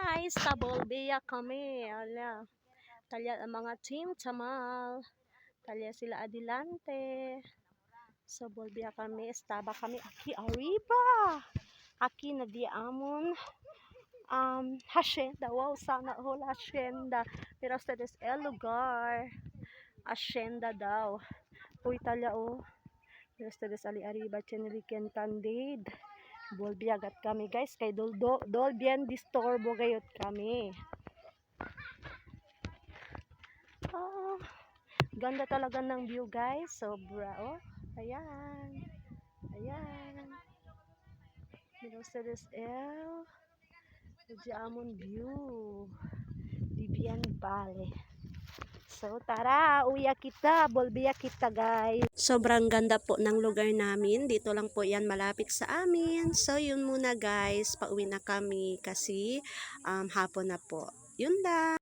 guys, sa Bolbia kami. Ala, talya ang mga team Tamal. Talya sila Adelante. So Bolbia kami, estaba kami aki arriba. Aki na diamon. Hacienda, wow, sana all hacienda. Pero sa des el lugar, hacienda daw. Uy, talya oh. Pero sa des ali arriba, cheniliken candid. Bolbiagat kami guys, kay dol bien disturbo gayot kami. Ah, ganda talaga ng view guys, sobra oh. Ayan. Ayan. Mirosa des El. Diamond view. Bibian Valley. So tara, uya kita, Bolbia kita guys. Sobrang ganda po ng lugar namin. Dito lang po yan malapit sa amin. So yun muna guys, pauwi na kami kasi hapon na po. Yun lang.